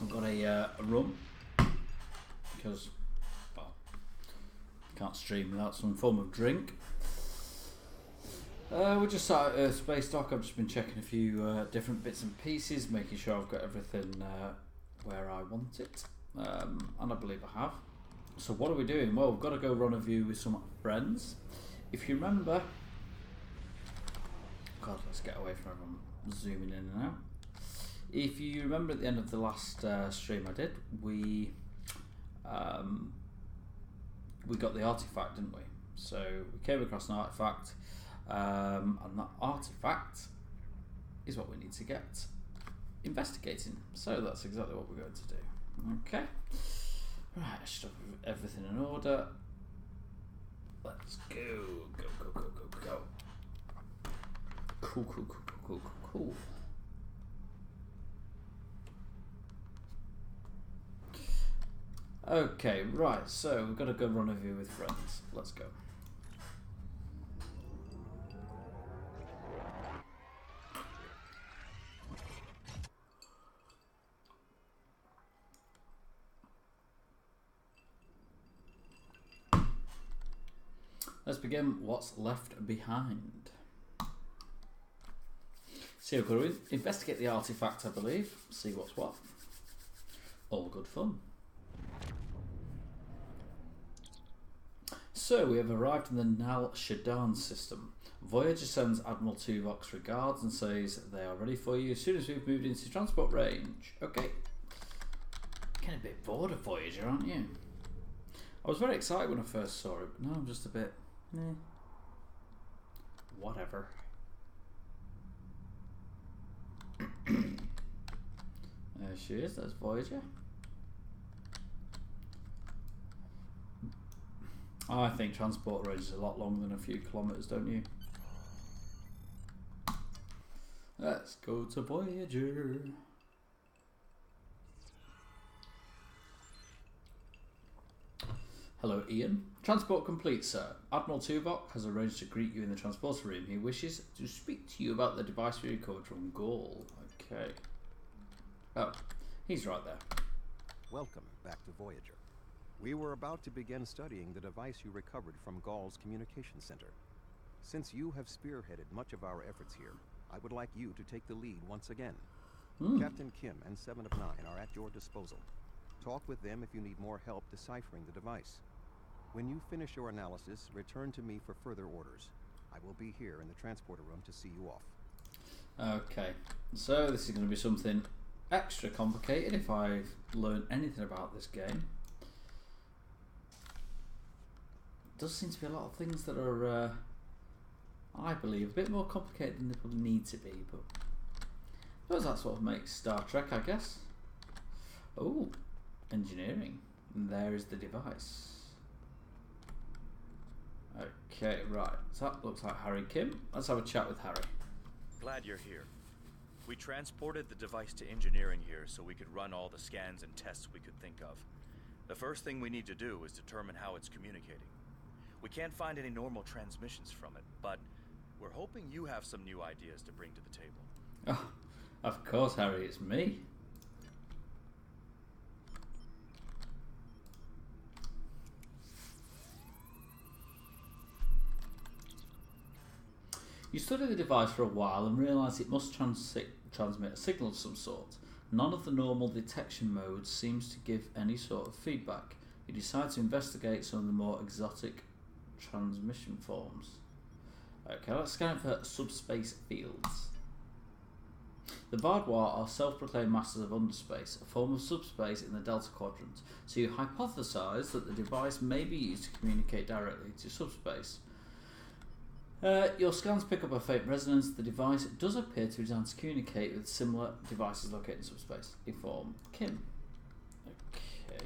I've got a rum because, well, can't stream without some form of drink. We're just sat at Space Dock. I've just been checking a few different bits and pieces, making sure I've got everything where I want it, and I believe I have. So what are we doing? Well, we've got to go run a view with some friends. If you remember, God, let's get away from everyone zooming in and out. If you remember at the end of the last stream I did, we got the artifact, didn't we? So we came across an artifact, and that artifact is what we need to get investigating. So that's exactly what we're going to do. Okay. Right, I should have everything in order. Let's go. Go, go, go, go, go. Cool, cool, cool, cool, cool, cool. Okay, right, so we've got to go run a view with friends. Let's go. Let's begin what's left behind. So we've got to investigate the artifact, I believe. See what's what. All good fun. So we have arrived in the Nal Shadaan system. Voyager sends Admiral Tuvok's regards and says they are ready for you as soon as we've moved into transport range. Okay. Getting a bit bored of Voyager, aren't you? I was very excited when I first saw it, but now I'm just a bit... whatever. There she is, that's Voyager. I think transport range is a lot longer than a few kilometres, don't you? Let's go to Voyager. Hello, Ian. Transport complete, sir. Admiral Tuvok has arranged to greet you in the transporter room. He wishes to speak to you about the device we recovered from Gaul. Okay. Oh, he's right there. Welcome back to Voyager. We were about to begin studying the device you recovered from Gaul's communication center. Since you have spearheaded much of our efforts here, I would like you to take the lead once again. Captain Kim and 7 of 9 are at your disposal. Talk with them if you need more help deciphering the device. When you finish your analysis, return to me for further orders. I will be here in the transporter room to see you off. Okay, so this is going to be something extra complicated if I've learned anything about this game. Does seem to be a lot of things that are, I believe, a bit more complicated than they probably need to be, but I suppose that's what makes Star Trek, I guess. Oh, engineering. And there is the device. Okay, right. So that looks like Harry Kim. Let's have a chat with Harry. Glad you're here. We transported the device to engineering here so we could run all the scans and tests we could think of. The first thing we need to do is determine how it's communicating. We can't find any normal transmissions from it, but we're hoping you have some new ideas to bring to the table. Oh, of course, Harry, it's me. You study the device for a while and realise it must transmit a signal of some sort. None of the normal detection modes seems to give any sort of feedback. You decide to investigate some of the more exotic transmission forms. Okay, let's scan for subspace fields. The Vaadwaur are self-proclaimed masters of underspace, a form of subspace in the Delta Quadrant, so you hypothesize that the device may be used to communicate directly to subspace. Your scans pick up a faint resonance. The device does appear to be designed to communicate with similar devices located in subspace. Inform Kim. Okay.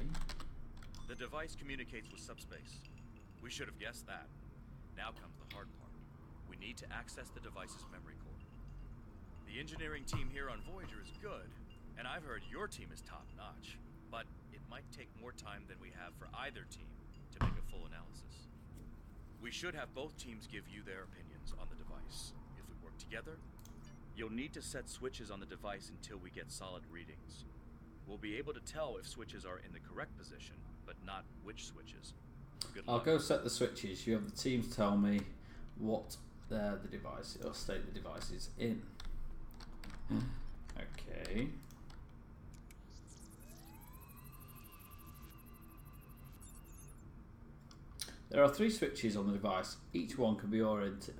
The device communicates with subspace. We should have guessed that. Now comes the hard part. We need to access the device's memory core. The engineering team here on Voyager is good, and I've heard your team is top-notch, but it might take more time than we have for either team to make a full analysis. We should have both teams give you their opinions on the device. If we work together, you'll need to set switches on the device until we get solid readings. We'll be able to tell if switches are in the correct position, but not which switches. Good I'll luck. go set the switches. You have the team to tell me what the device or state the device is in. Okay. There are 3 switches on the device. Each one can be oriented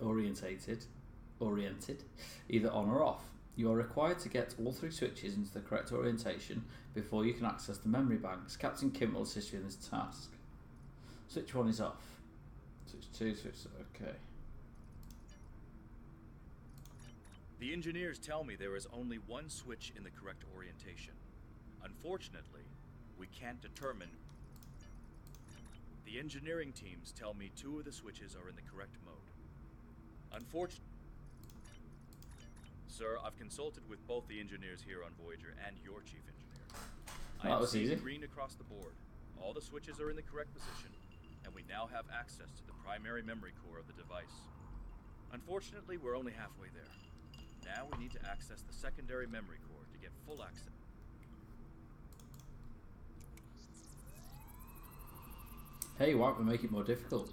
either on or off. You are required to get all 3 switches into the correct orientation before you can access the memory banks. Captain Kim will assist you in this task. Switch 1 is off. Switch 2, switch... okay. The engineers tell me there is only one switch in the correct orientation. Unfortunately, we can't determine. The engineering teams tell me 2 of the switches are in the correct mode. Unfortunately, sir, I've consulted with both the engineers here on Voyager and your chief engineer. That was easy. Green across the board. All the switches are in the correct position, and we now have access to the primary memory core of the device. Unfortunately, we're only halfway there. Now we need to access the secondary memory core to get full access. Hey, why don't we make it more difficult?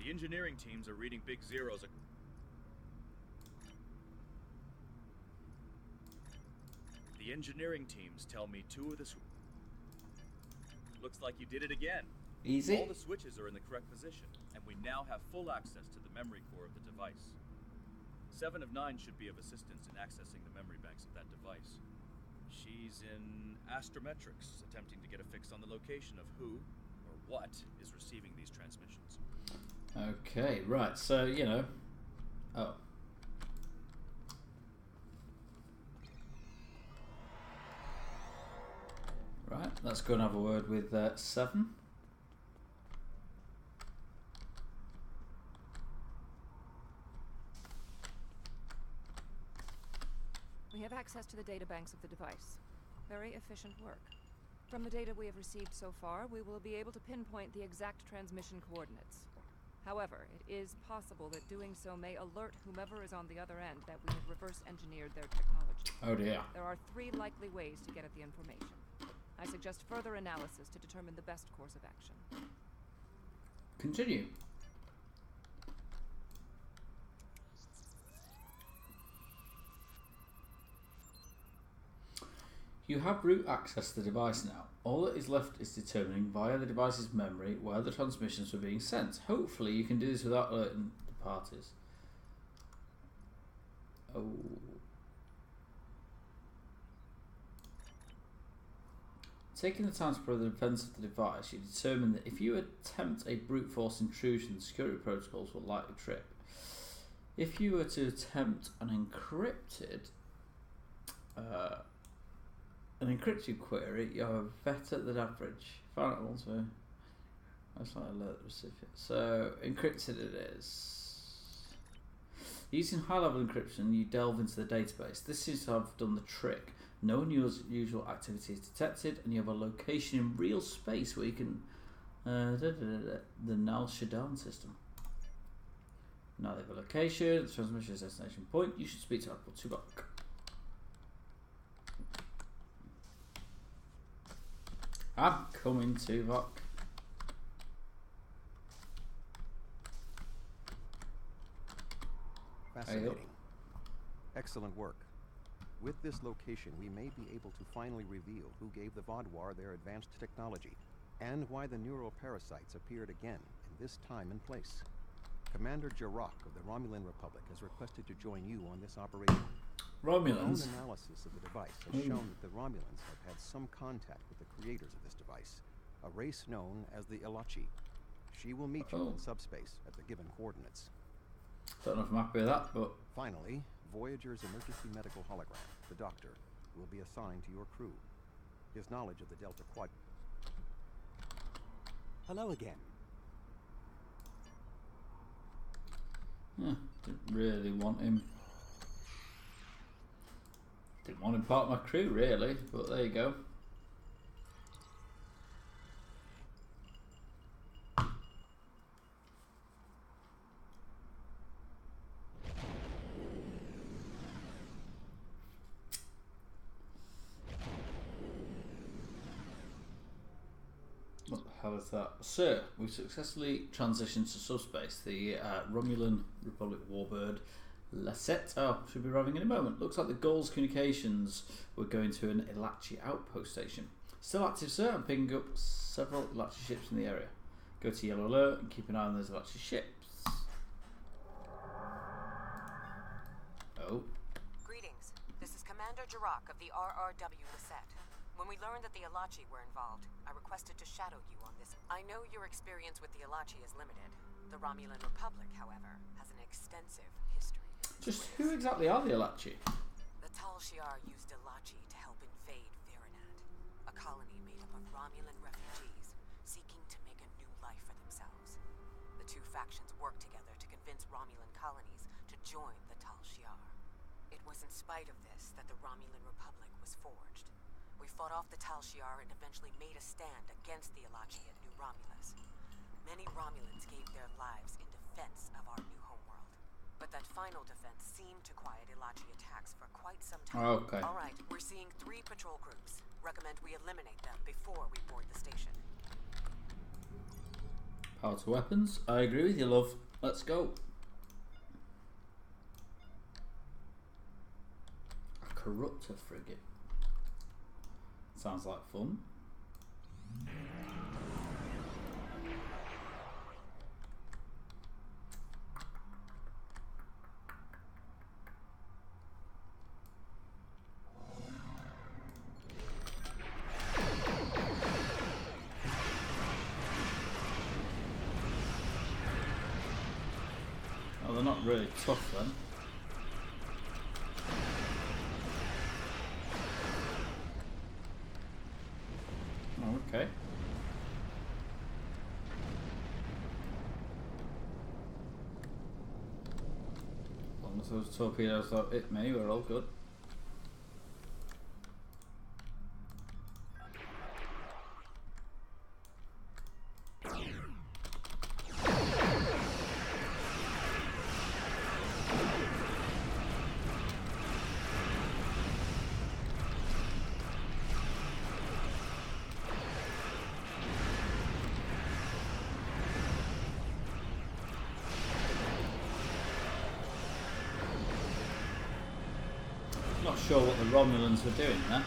The engineering teams are reading big zeros. The engineering teams tell me 2 of the looks like you did it again. Easy. All the switches are in the correct position, and we now have full access to the memory core of the device. 7 of 9 should be of assistance in accessing the memory banks of that device. She's in astrometrics, attempting to get a fix on the location of who or what is receiving these transmissions. Okay, right, so, you know... Oh. Right, let's go and have a word with 7. We have access to the data banks of the device. Very efficient work. From the data we have received so far, we will be able to pinpoint the exact transmission coordinates. However, it is possible that doing so may alert whomever is on the other end that we have reverse engineered their technology. Oh dear. There are 3 likely ways to get at the information. I suggest further analysis to determine the best course of action. Continue. You have root access to the device now. All that is left is determining via the device's memory where the transmissions are being sent. Hopefully you can do this without alerting the parties. Oh. Taking the time to probe the defense of the device, you determine that if you attempt a brute force intrusion, the security protocols will likely trip. If you were to attempt an encrypted query, you are better than average. Find out also. That's not alert the recipient. So encrypted it is. Using high-level encryption, you delve into the database. This seems to have done the trick. No unusual activity is detected, and you have a location in real space where you can the Nal Shadaan system. Now they have a location, transmission destination point. You should speak to Admiral Tuvok. I'm coming, Tuvok. Fascinating. Excellent work. With this location, we may be able to finally reveal who gave the Vaadwaur their advanced technology, and why the neuroparasites appeared again in this time and place. Commander Jarak of the Romulan Republic has requested to join you on this operation. Romulans. Our own analysis of the device has shown that the Romulans have had some contact with the creators of this device, a race known as the Ilachi. She will meet you in subspace at the given coordinates. Don't know if I'm happy with that, but... Finally, Voyager's emergency medical hologram, the Doctor, will be assigned to your crew. His knowledge of the Delta Quad... Hello again. Didn't really want him. Didn't want him part of my crew, really, but there you go. hell is that? Sir, we've successfully transitioned to subspace. The Romulan Republic warbird Lasetta should be arriving in a moment. Looks like the Gauls communications were going to an Ilachi outpost station. Still active, sir. I'm picking up several Ilachi ships in the area. Go to Yellow Alert and keep an eye on those Ilachi ships. Oh. Greetings. This is Commander Jirok of the RRW Lisette. When we learned that the Ilachi were involved, I requested to shadow you on this. I know your experience with the Ilachi is limited. The Romulan Republic, however, has an extensive history. Just who exactly are the Ilachi? The Tal Shiar used Ilachi to help invade Virinat, a colony made up of Romulan refugees seeking to make a new life for themselves. The two factions worked together to convince Romulan colonies to join the Tal Shiar. It was in spite of this that the Romulan Republic was forged. We fought off the Tal Shiar and eventually made a stand against the Ilachi at New Romulus. Many Romulans gave their lives in defense of our new homeworld. But that final defense seemed to quiet Ilachi attacks for quite some time. Okay. Alright, we're seeing 3 patrol groups. Recommend we eliminate them before we board the station. Power to weapons. I agree with you, love. Let's go. A Corruptor frigate. Sounds like fun. Oh, they're not really tough then. Oh, okay. As long as those torpedoes don't hit me, we're all good. Not sure what the Romulans were doing there.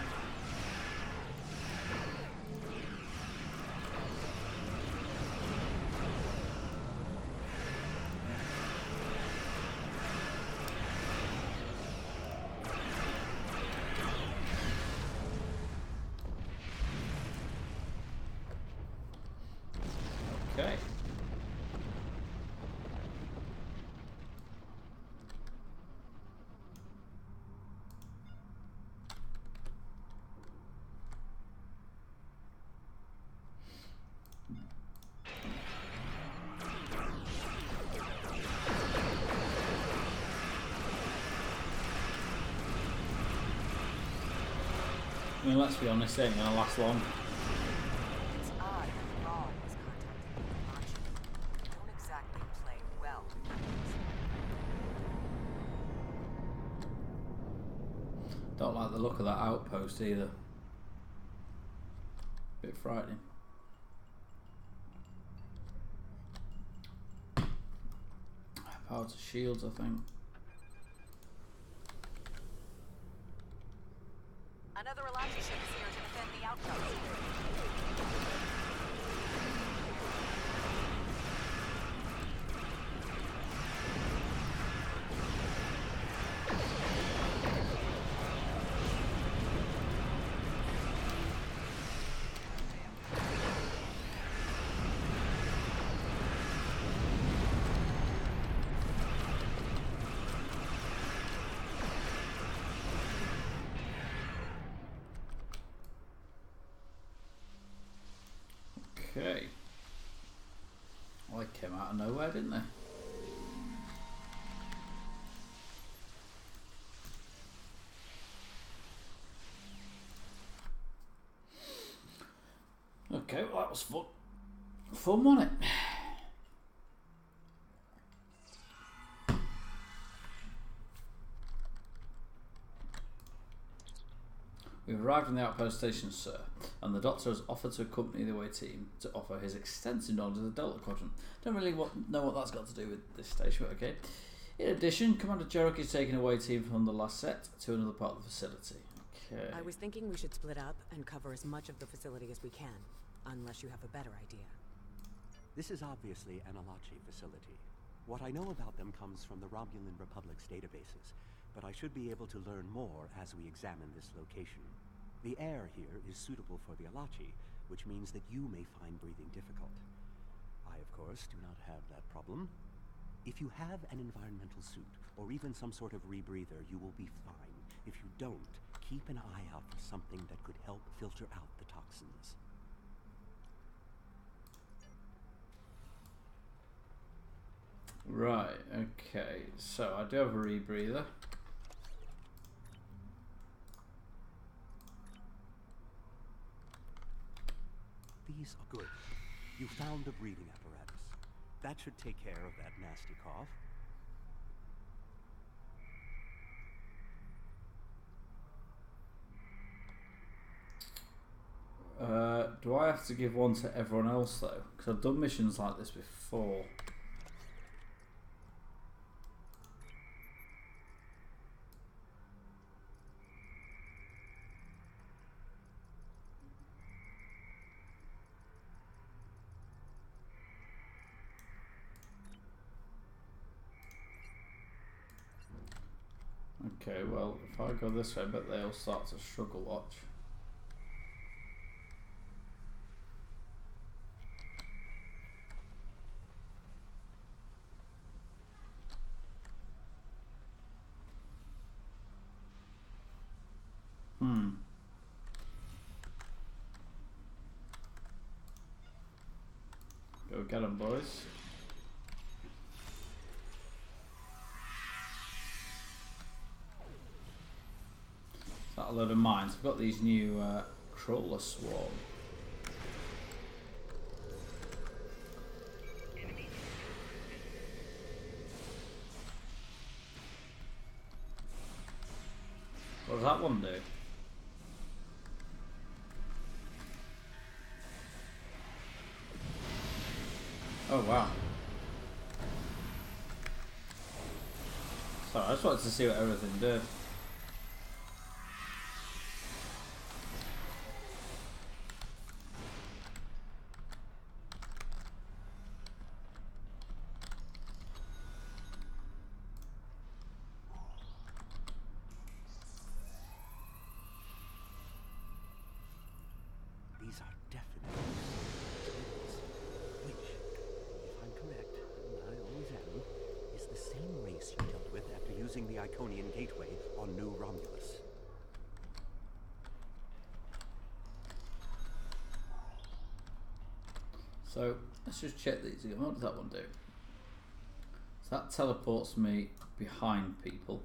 Okay. I mean, let's be honest, it ain't gonna last long. It's odd that Gaul was contacting the Ilachi. They don't exactly play well with weapons. Don't like the look of that outpost either. Bit frightening. Power to shields, I think. Another Ilachi ship is here to defend the outpost. Okay. Well, they came out of nowhere, didn't they? Okay, well that was fun. Fun, wasn't it? We've arrived in the outpost station, sir, and the Doctor has offered to accompany the away team to offer his extensive knowledge of the Delta Quadrant. Don't really know what that's got to do with this station, but okay. In addition, Commander Jarek is taking away team from the last set to another part of the facility. Okay. I was thinking we should split up and cover as much of the facility as we can, unless you have a better idea. This is obviously an Alachi facility. What I know about them comes from the Romulan Republic's databases, but I should be able to learn more as we examine this location. The air here is suitable for the Alachi, which means that you may find breathing difficult. I, of course, do not have that problem. If you have an environmental suit, or even some sort of rebreather, you will be fine. If you don't, keep an eye out for something that could help filter out the toxins. Right, okay. So, I do have a rebreather. These are good. You found a breathing apparatus. That should take care of that nasty cough. Do I have to give one to everyone else though? Because I've done missions like this before. Okay, well, if I go this way, I bet they'll start to struggle, watch. Go get 'em, boys. Is that a load of mines? I've got these new crawler swarm. What does that one do? Oh wow. Sorry, I just wanted to see what everything did. These are definitely twins, which, if I'm correct, and I always am, is the same race you dealt with after using the Iconian Gateway on New Romulus. So let's just check these again. What does that one do? So that teleports me behind people.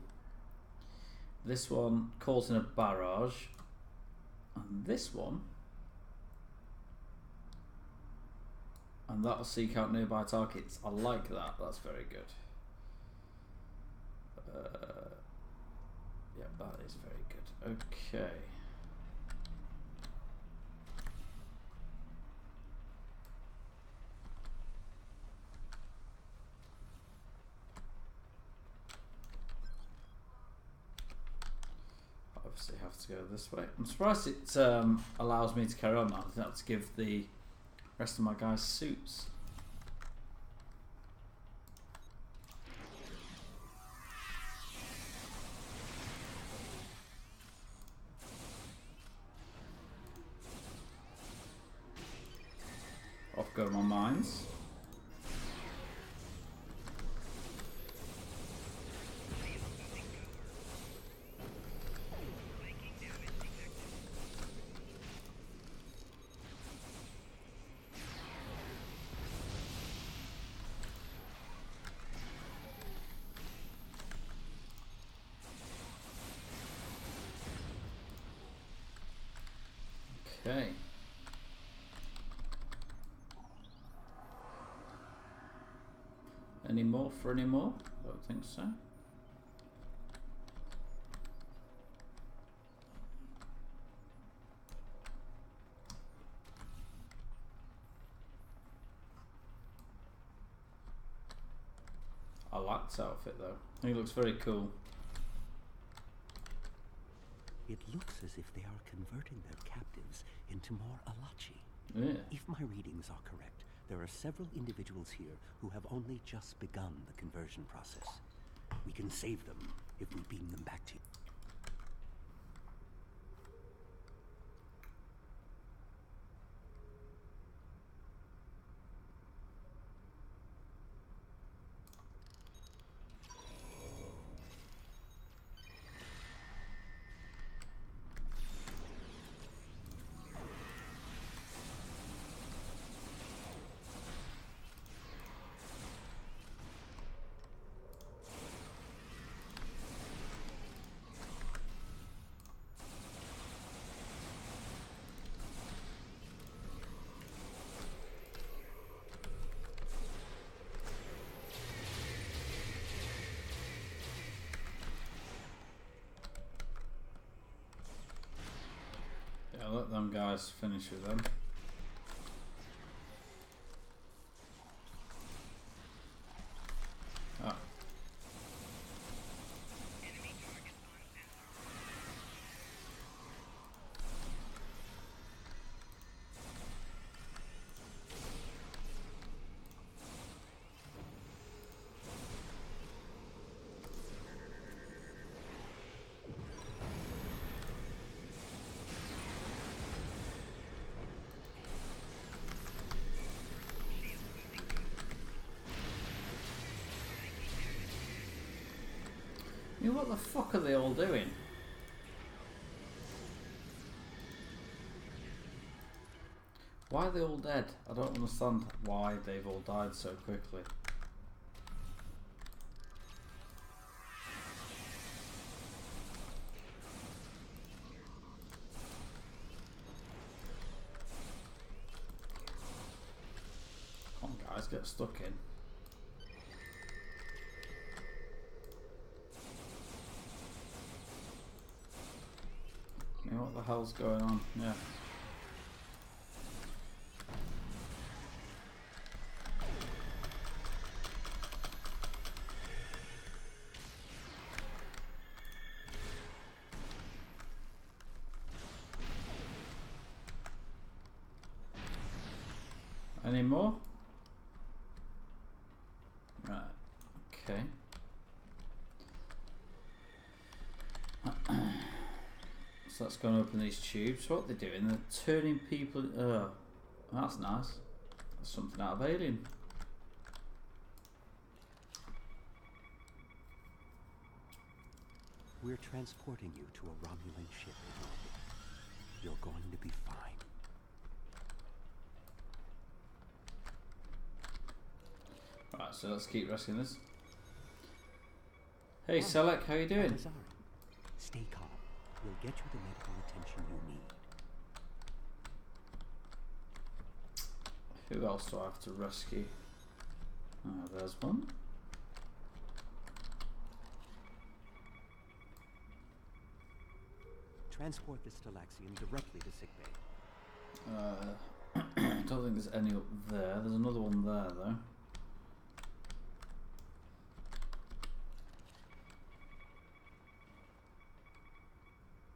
This one calls in a barrage. And this one, and that'll seek out nearby targets. I like that. That's very good. Yeah, that is very good. Okay. Obviously have to go this way. I'm surprised it allows me to carry on now. I think have to give the rest of my guys suits. Off go my mines. Okay. Any more for any more? I don't think so. Alax outfit though. He looks very cool. It looks as if they are converting their captives into more Alachi. Yeah. If my readings are correct, there are several individuals here who have only just begun the conversion process. We can save them if we beam them back to you. Let them guys finish with them. Oh. I mean, what the fuck are they all doing? Why are they all dead? I don't understand why they've all died so quickly. Come on guys, get stuck in. What the hell's going on? Yeah. Any more? Right. Okay. So let's go and open these tubes. What are they doing? They're turning people. Oh, that's nice. That's something out of Alien. We're transporting you to a Romulan ship in orbit. You're going to be fine. Right, so let's keep rescuing this. Hey, Selek, how you doing? Alizari, stay calm. We'll get you the medical attention you need. Who else do I have to rescue? Oh, there's one. Transport this Talaxian directly to sickbay. I don't think there's any up there. There's another one there, though.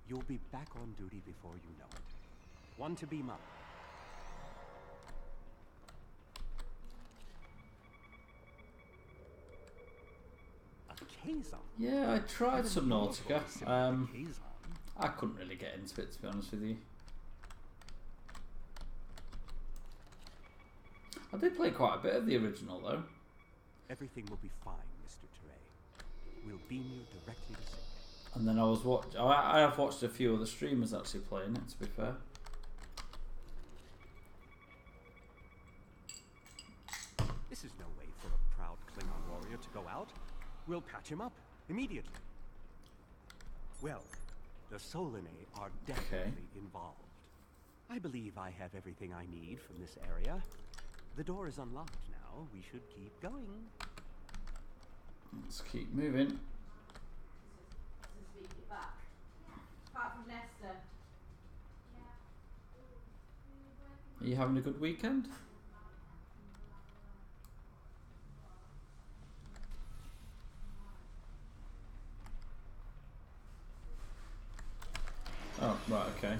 You'll be back on duty before you know it. One to beam up. A Kazon? Yeah, I tried Subnautica. Kazon? I couldn't really get into it, to be honest with you. I did play quite a bit of the original, though. Everything will be fine, Mr. Teray. We'll beam you directly to sickbay. And then I have watched a few other streamers actually playing it, to be fair. This is no way for a proud Klingon warrior to go out. We'll patch him up immediately. Well, the Solanae are definitely involved. I believe I have everything I need from this area. The door is unlocked now. We should keep going. Let's keep moving. Apart from Leicester. Are you having a good weekend? Right, okay.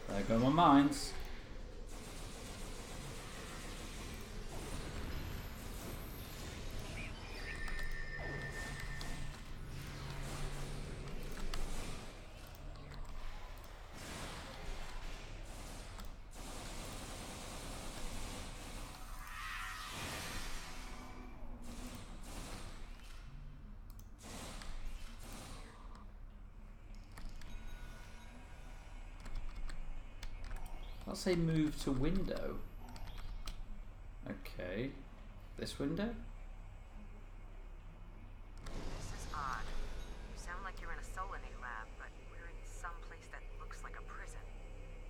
There go my mines. I'll say move to window. Okay. This window? This is odd. You sound like you're in a Solanae lab, but we're in some place that looks like a prison.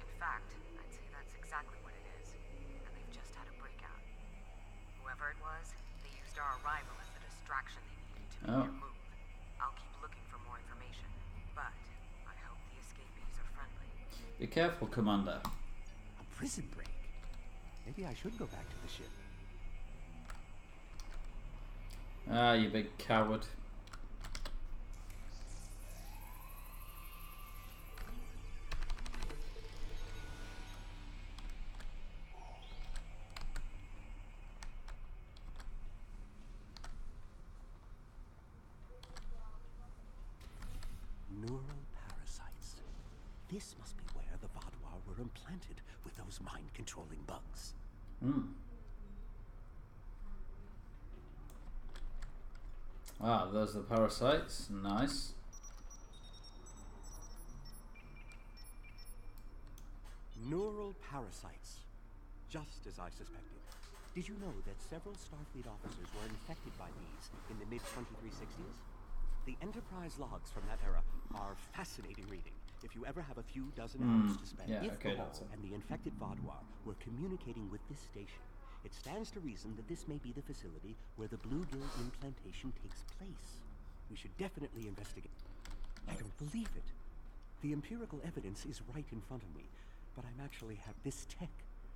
In fact, I'd say that's exactly what it is. And they've just had a breakout. Whoever it was, they used our arrival as the distraction they needed to make their move. I'll keep looking for more information, but I hope the escapees are friendly. Be careful, Commander. Prison break. Maybe I should go back to the ship. Ah, you big coward. Neural parasites. This must be where the Vaadwaur were implanted with those mind-controlling bugs. Ah, those are the parasites. Nice. Neural parasites. Just as I suspected. Did you know that several Starfleet officers were infected by these in the mid-2360s? The Enterprise logs from that era are fascinating reading. If you ever have a few dozen hours to spare, Yeah, if okay, Gahul that's it. and the infected Vaadwaur were communicating with this station, it stands to reason that this may be the facility where the bluegill implantation takes place. We should definitely investigate. I don't believe it. The empirical evidence is right in front of me, but I'm actually have this tech,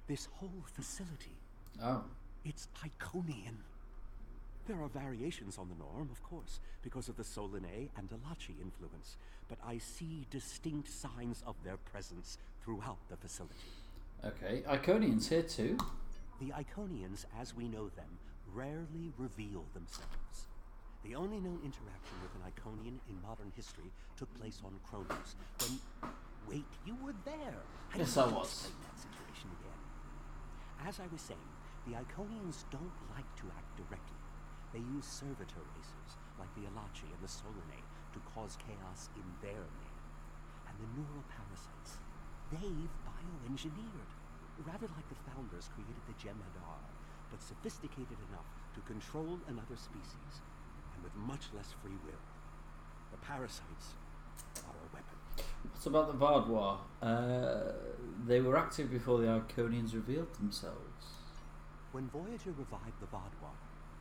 this whole facility. Oh. It's Iconian. There are variations on the norm, of course, because of the Solanae and Delachi influence, but I see distinct signs of their presence throughout the facility. Okay. Iconians here too. The Iconians, as we know them, rarely reveal themselves. The only known interaction with an Iconian in modern history took place on Kronos, when... Wait, you were there! Yes, need I to was. explain that situation again. As I was saying, the Iconians don't like to act directly. They use servitor races, like the Alachi and the Solanae, to cause chaos in their name. And the neural parasites, they've bioengineered. Rather like the founders created the Jem'Hadar, but sophisticated enough to control another species, and with much less free will. The parasites are a weapon. What about the Vaadwaur? They were active before the Iconians revealed themselves. When Voyager revived the Vaadwaur,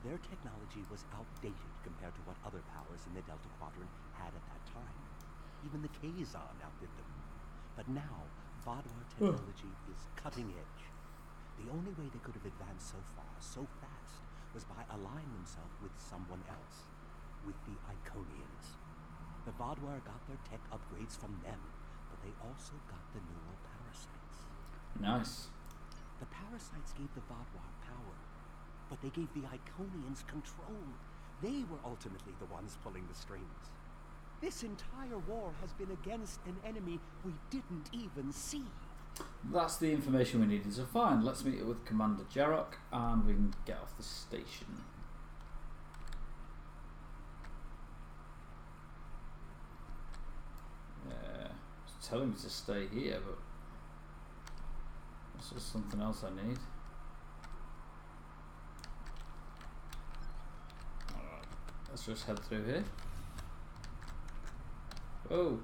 their technology was outdated compared to what other powers in the Delta Quadrant had at that time. Even the Kazon outdid them. But now, Vaadwaur technology is cutting edge. The only way they could have advanced so far, so fast, was by allying themselves with someone else. With the Iconians. The Vaadwaur got their tech upgrades from them, but they also got the neural parasites. Nice. The parasites gave the Vaadwaur power, but they gave the Iconians control. They were ultimately the ones pulling the strings. This entire war has been against an enemy we didn't even see. That's the information we needed to find. Let's meet with Commander Jarok and we can get off the station. Yeah, it's telling me to stay here, but this is something else I need. Alright, let's just head through here. Oh.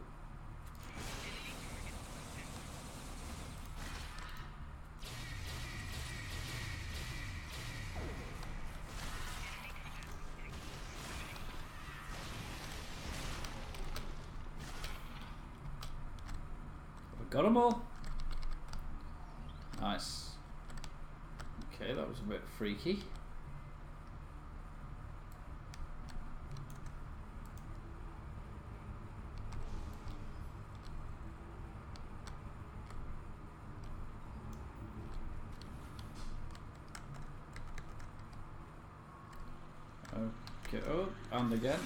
Got them all. Nice. Okay, that was a bit freaky. Okay, oh, and again.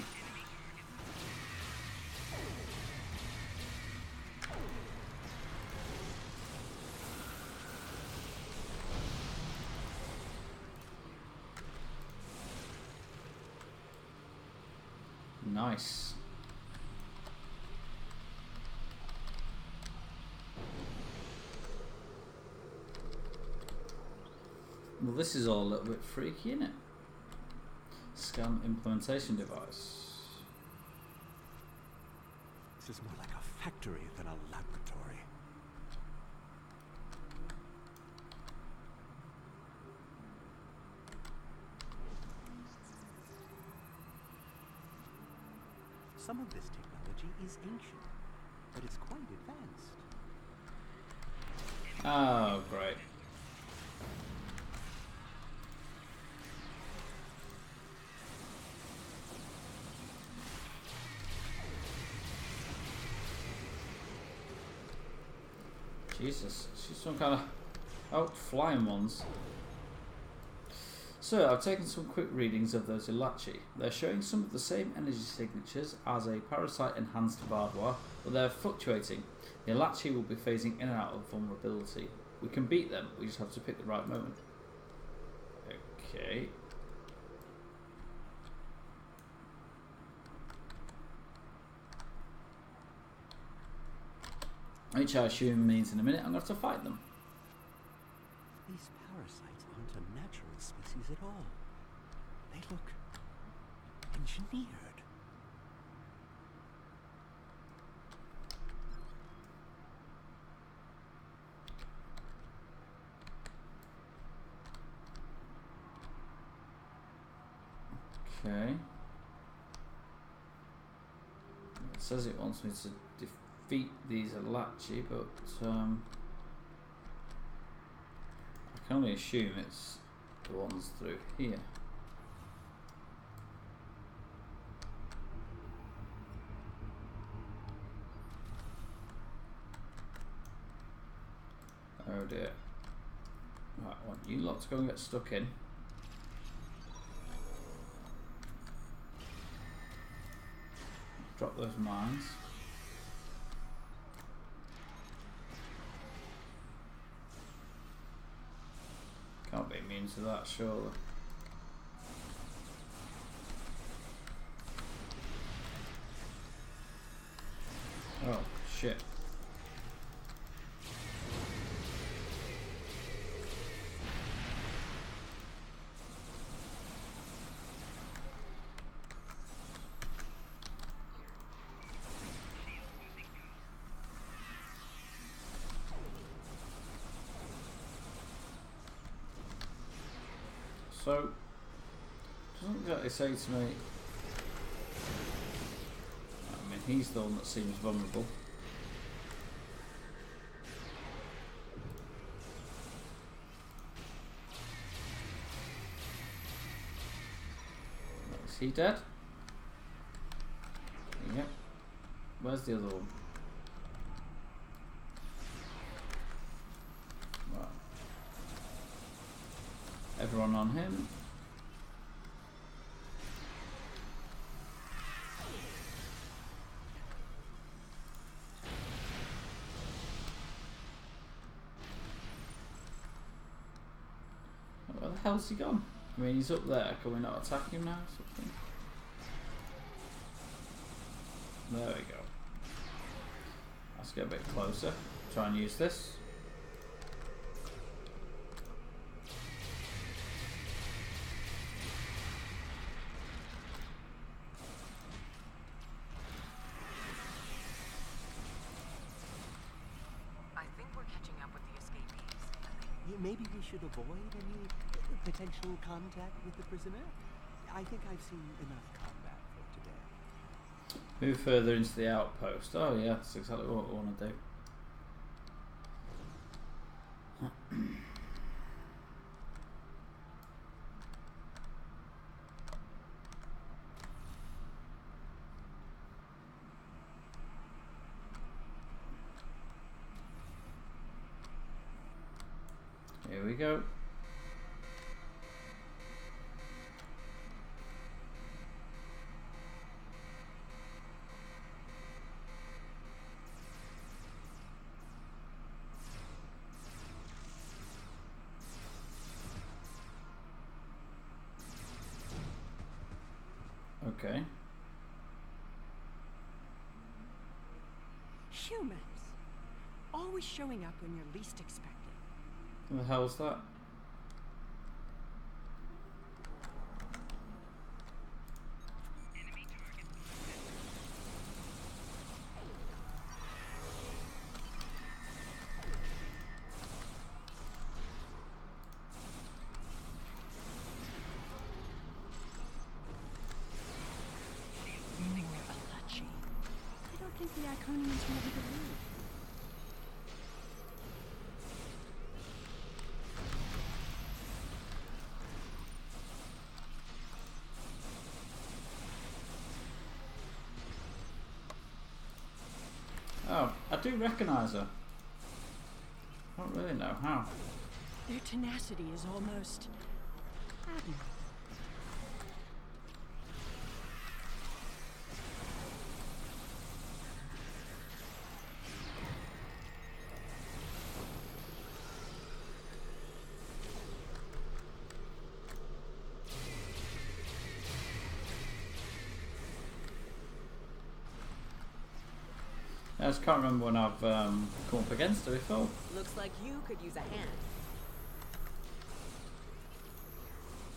Nice. Well, this is all a little bit freaky, isn't it? Scan implementation device. This is more like a factory than a laboratory. Some of this technology is ancient, but it's quite advanced. Oh, great. Jesus, she's some kind of... Oh, flying ones. So, I've taken some quick readings of those Ilachi. They're showing some of the same energy signatures as a parasite-enhanced Vardois, but they're fluctuating. The Ilachi will be phasing in and out of vulnerability. We can beat them, we just have to pick the right moment. Okay. Which I assume means in a minute I'm going to have to fight them. These parasites aren't a natural species at all. They look engineered. Okay. It says it wants me to defeat these Ilachi, but I can only assume it's the ones through here. Oh dear. Right, I want you lot to go and get stuck in. Drop those mines. Can't be immune to that, surely. Oh, shit. So, doesn't exactly say to me. I mean, he's the one that seems vulnerable. Is he dead? Yep. Where's the other one? Right. Everyone on him. Where the hell's he gone? I mean, he's up there. Can we not attack him now or something? There we go. Let's get a bit closer. Try and use this. I think we're catching up with the escapees. Maybe we should avoid any potential contact with the prisoner? I think I've seen enough combat for today. Move further into the outpost. Oh yeah, that's exactly what I want to do. Here we go. Okay. Humans. Always showing up when you're least expected. What the hell's that? Meaning we're Alachi. I don't think the Iconians will ever leave. Oh, I do recognise her. I don't really know how. Their tenacity is almost admirable. I just can't remember when I've come up against her before. Looks like you could use a hand.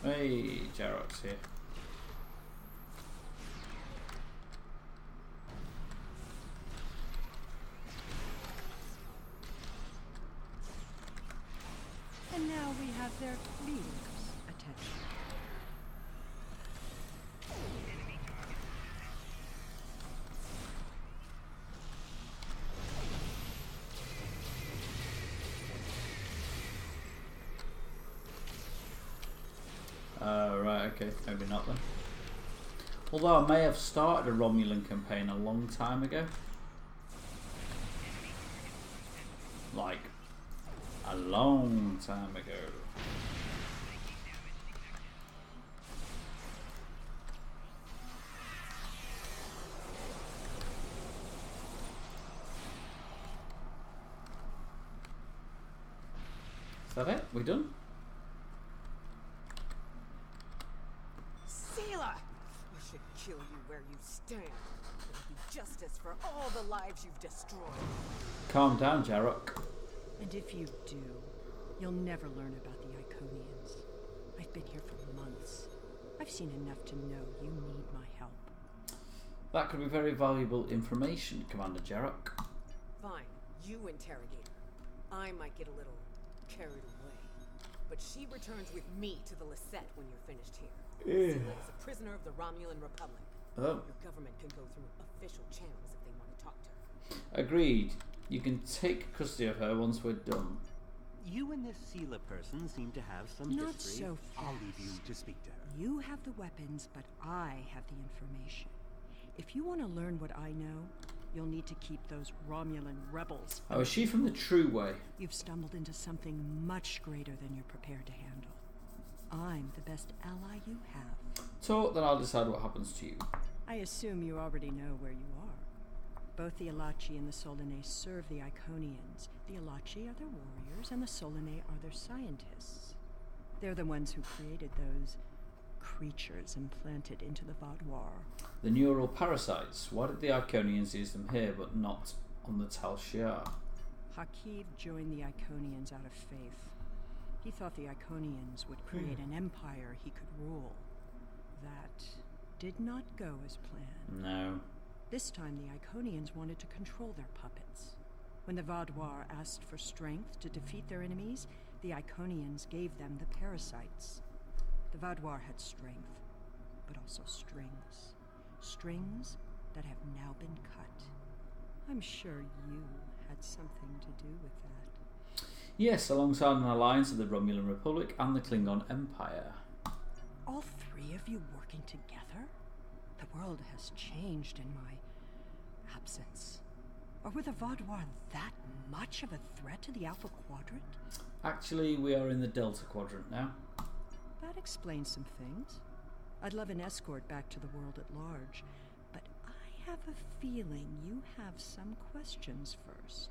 Hey, Jarrock's here. And now we have their leader's attention. Right, okay, maybe not then. Although I may have started a Romulan campaign a long time ago. Like, a long time ago. Is that it? We done? Seela! I should kill you where you stand. It'll be justice for all the lives you've destroyed. Calm down, Jarrock. And if you do, you'll never learn about the Iconians. I've been here for months. I've seen enough to know you need my help. That could be very valuable information, Commander Jarrock. Fine, you interrogate her. I might get a little carried away. But she returns with me to the Lisette when you're finished here. Seela is a prisoner of the Romulan Republic. Oh. Your government can go through official channels if they want to talk to her. Agreed. You can take custody of her once we're done. You and this Seela person seem to have some Not history. so I'll leave you fast. to speak to her. You have the weapons, but I have the information. If you want to learn what I know, you'll need to keep those Romulan rebels. Oh, is she from the true way? You've stumbled into something much greater than you're prepared to handle. I'm the best ally you have. Talk, then I'll decide what happens to you. I assume you already know where you are. Both the Alachi and the Solanae serve the Iconians. The Alachi are their warriors, and the Solanae are their scientists. They're the ones who created those creatures implanted into the Vaadwaur. The neural parasites. Why did the Iconians use them here, but not on the Tal Shiar? Hakiv joined the Iconians out of faith. He thought the Iconians would create an empire he could rule. That did not go as planned. No. This time the Iconians wanted to control their puppets. When the Vaadwaur asked for strength to defeat their enemies, the Iconians gave them the parasites. The Vaadwaur had strength, but also strings. Strings that have now been cut. I'm sure you had something to do with that. Yes, alongside an alliance of the Romulan Republic and the Klingon Empire. All three of you working together? The world has changed in my absence. Or were the Vaadwaur that much of a threat to the Alpha Quadrant? Actually, we are in the Delta Quadrant now. That explains some things. I'd love an escort back to the world at large, but I have a feeling you have some questions first.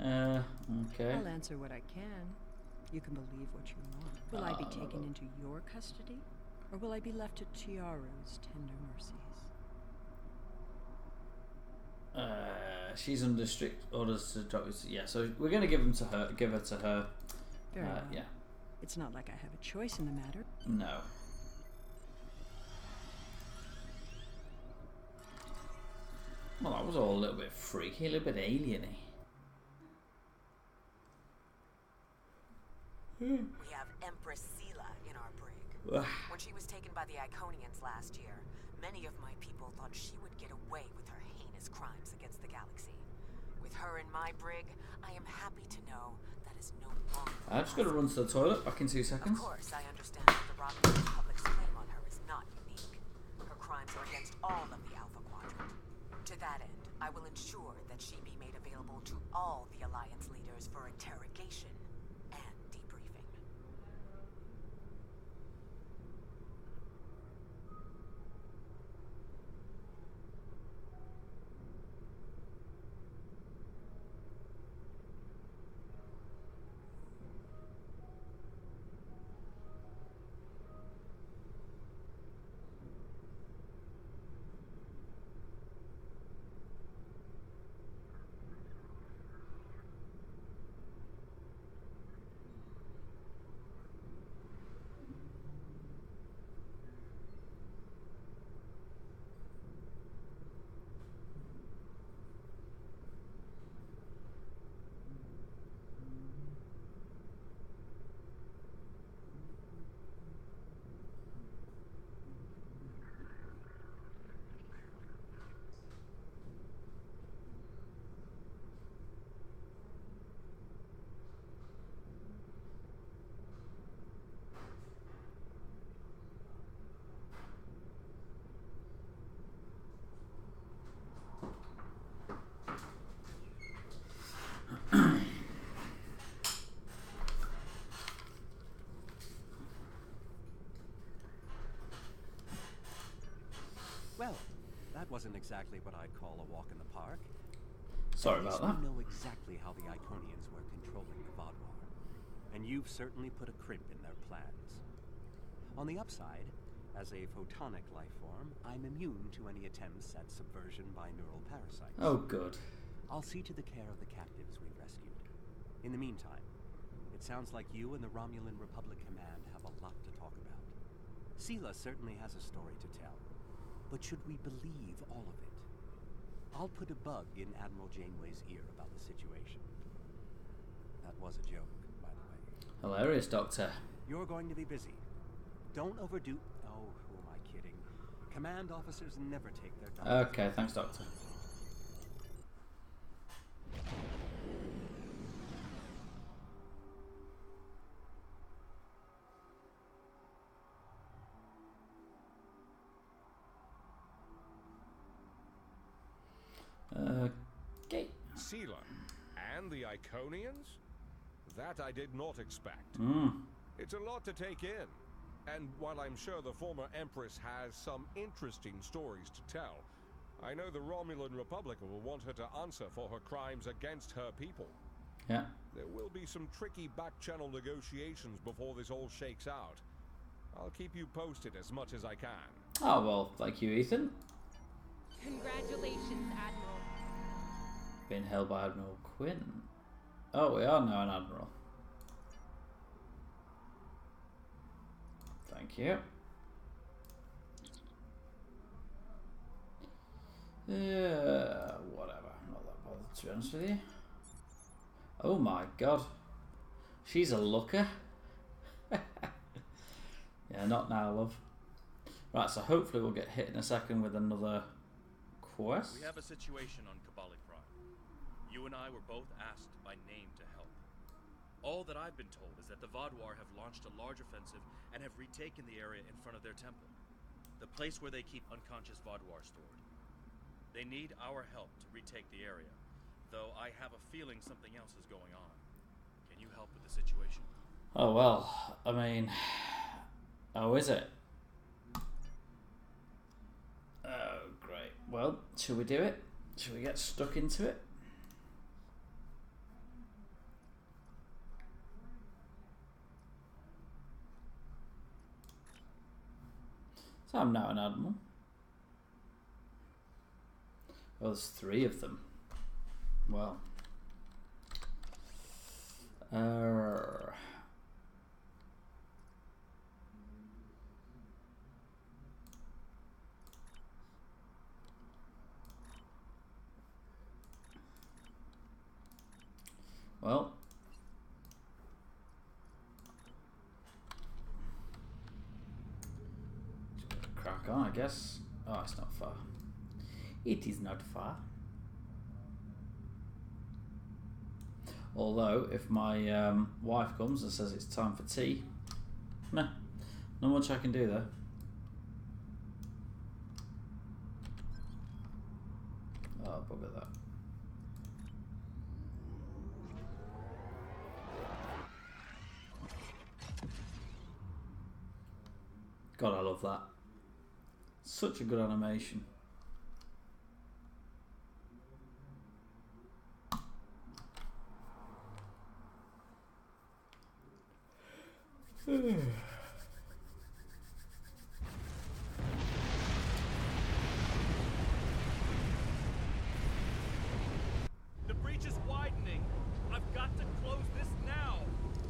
Okay. I'll answer what I can. You can believe what you want. Will I be taken into your custody? Or will I be left to Tiaru's tender mercies? She's under strict orders to drop it. Yeah, so we're going to give them to her. Give her to her. Very well. Yeah. It's not like I have a choice in the matter. No. Well, that was all a little bit freaky, a little bit alien-y. We have Empress Sela in our brig. When she was taken by the Iconians last year, many of my people thought she would get away with her heinous crimes against the galaxy. With her in my brig, I am happy to know that is no longer. I'm just going to run to the toilet. Back in 2 seconds. Of course, I understand that the Romulan Republic's claim on her is not unique. Her crimes are against all of the Alpha Quadrant. To that end, I will ensure that she be made available to all the Alliance leaders for interrogation and debriefing. Well, that wasn't exactly what I'd call a walk in the park. Sorry about that. We know exactly how the Iconians were controlling the Vaadwaur, and you've certainly put a crimp in their plans. On the upside, as a photonic life form, I'm immune to any attempts at subversion by neural parasites. Oh, good. I'll see to the care of the captives we've rescued. In the meantime, it sounds like you and the Romulan Republic Command have a lot to talk about. Sela certainly has a story to tell, but should we believe all of it? I'll put a bug in Admiral Janeway's ear about the situation. That was a joke, by the way. Hilarious, Doctor. You're going to be busy. Don't overdo... Oh, who am I kidding? Command officers never take their time. Okay, thanks, Doctor. Okay. Sela and the Iconians? That I did not expect. It's a lot to take in. And while I'm sure the former Empress has some interesting stories to tell, I know the Romulan Republic will want her to answer for her crimes against her people. Yeah. There will be some tricky back-channel negotiations before this all shakes out. I'll keep you posted as much as I can. Oh, well, thank you, Ethan. Congratulations, Admiral. Being held by Admiral Quinn. Oh, we are now an Admiral. Thank you. Whatever. I'm not that bothered, to be honest with you. Oh my god. She's a looker. Yeah, not now, love. Right, so hopefully we'll get hit in a second with another quest. We have a situation on Kabali Prime. You and I were both asked by name to help. All that I've been told is that the Vaadwaur have launched a large offensive and have retaken the area in front of their temple, the place where they keep unconscious Vaadwaur stored. They need our help to retake the area, though I have a feeling something else is going on. Can you help with the situation? Oh, well, I mean... Oh, is it? Oh, great. Well, shall we do it? Shall we get stuck into it? So I'm now an admiral. Oh, there's 3 of them. Well. Well. Crack on, I guess. Oh, it's not far. It is not far. Although, if my wife comes and says it's time for tea, meh, not much I can do there. Oh, bugger that. God, I love that. Such a good animation. The breach is widening. I've got to close this now.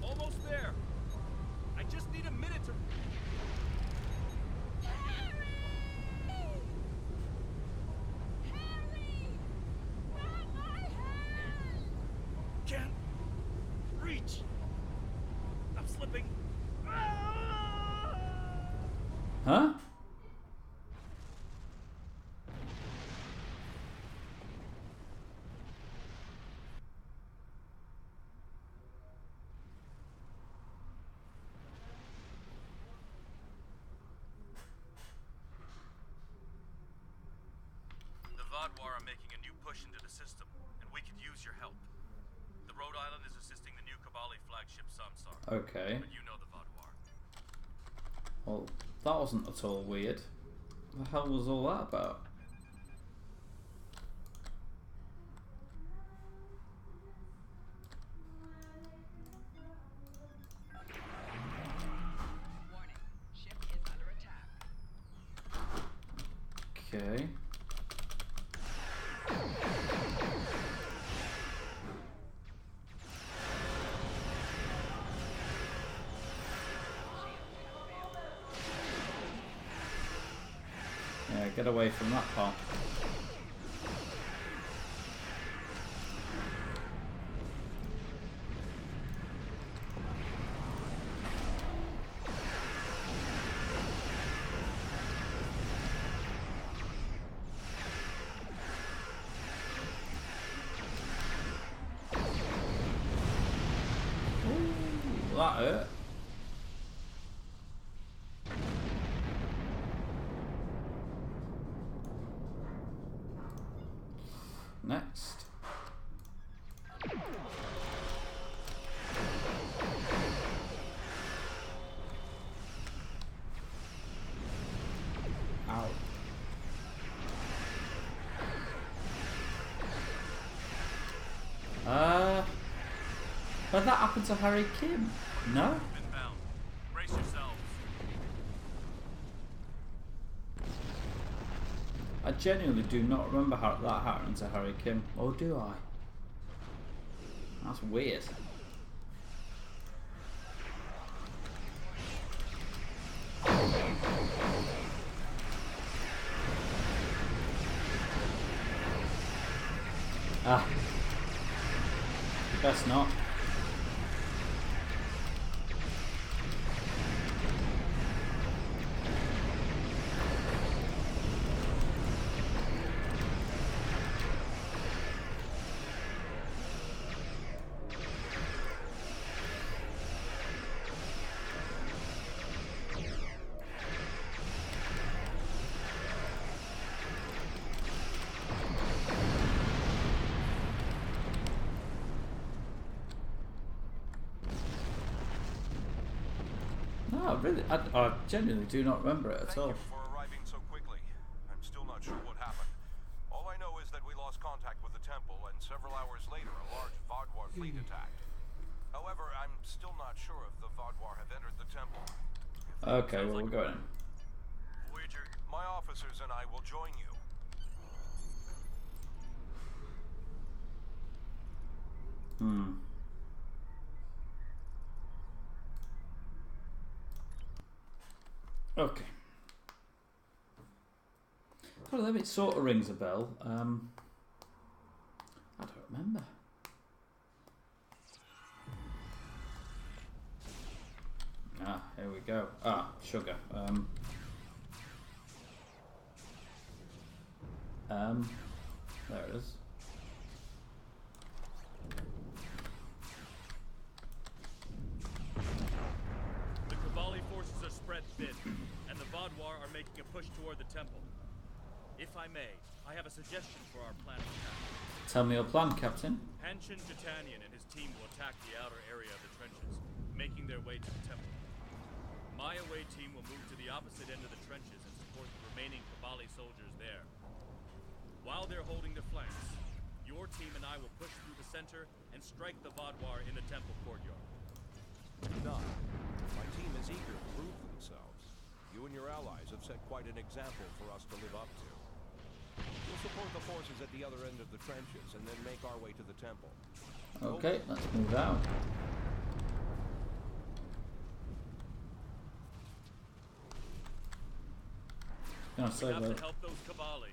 Almost there. I just need a minute to... Can't reach. I'm slipping. Huh? The Vaadwaur are making a new push into the system, and we could use your help. The Rhode Island is assisting the new Kabali flagship Samsar. Okay. But you know the Vaadwaur. Well, that wasn't at all weird. What the hell was all that about? Warning. Ship is under attack. Okay. Yeah, get away from that part. Ooh, that hurt. Next. Ow. But that happened to Harry Kim. No? Inbound. Brace yourselves. I genuinely do not remember how that happened to Harry Kim. Or do I? That's weird. Ah. Best not. No, really, I genuinely do not remember it at all. Thank you for arriving so quickly. I'm still not sure what happened. All I know is that we lost contact with the temple, and several hours later, a large Vaadwaur fleet attacked. However, I'm still not sure if the Vaadwaur have entered the temple. Okay, well, we're going in. Voyager join you. Okay. Well, it sort of rings a bell. I don't remember. Here we go. Sugar. There it is. The Kavali forces are spread thin, and the Vaadwaur are making a push toward the temple. If I may, I have a suggestion for our plan of attack. Tell me your plan, Captain. Hanshin Jatanian and his team will attack the outer area of the trenches, making their way to the temple. My away team will move to the opposite end of the trenches and support the remaining Kavali soldiers there. While they're holding the flanks, your team and I will push through the center and strike the Vaadwaur in the temple courtyard. None. My team is eager to prove themselves. You and your allies have set quite an example for us to live up to. We'll support the forces at the other end of the trenches and then make our way to the temple. Okay, let's move out. We have to help those Kavali.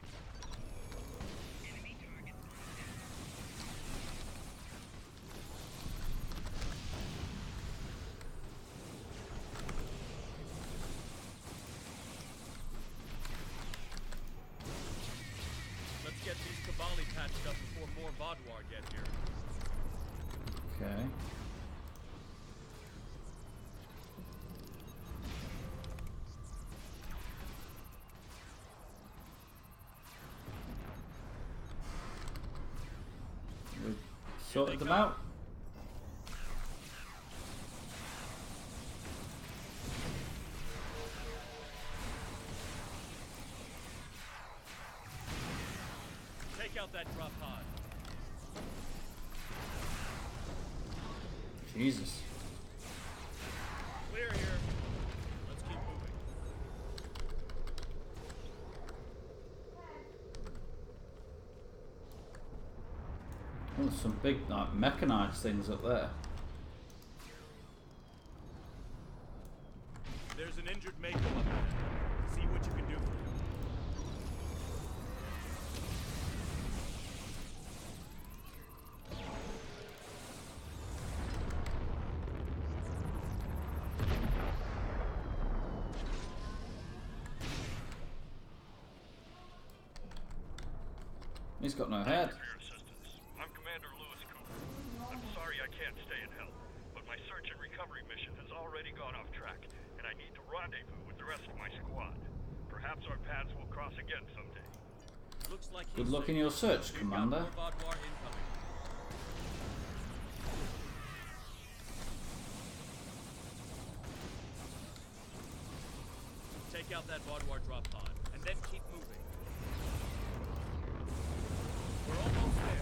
Let's get these Kavali patched up before more Vaadwaur get here. Okay. We've sorted them out. Take out that drop pod. Jesus. Clear here. Let's keep moving. Oh, there's some big, like, mechanized things up there. There's an injured Mako up there. See what you can do for him. He's got no head. For your assistance. I'm Commander Lewis Cooper. I'm sorry I can't stay and help, but my search and recovery mission has already gone off track, and I need to rendezvous with the rest of my squad. Perhaps our paths will cross again someday. Looks like Good luck in your search, Commander. More Vaadwaur incoming. Take out that Vaadwaur drop pod, and then keep moving. We're almost there.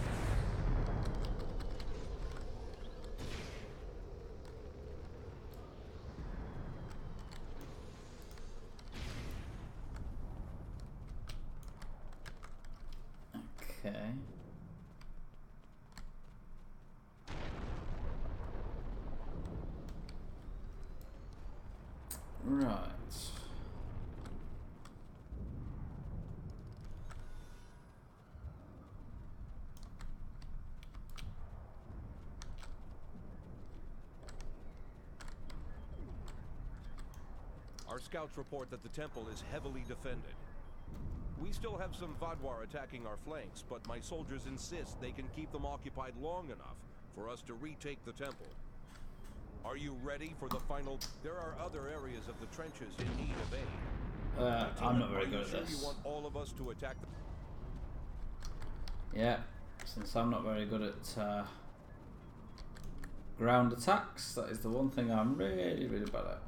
Okay. Right. Our scouts report that the temple is heavily defended. We still have some Vaadwaur attacking our flanks, but my soldiers insist they can keep them occupied long enough for us to retake the temple. Are you ready for the final? There are other areas of the trenches in need of aid. I'm not very good at Are you sure this. you want all of us to attack the... Yeah, since I'm not very good at ground attacks, that is the one thing I'm really, really bad at.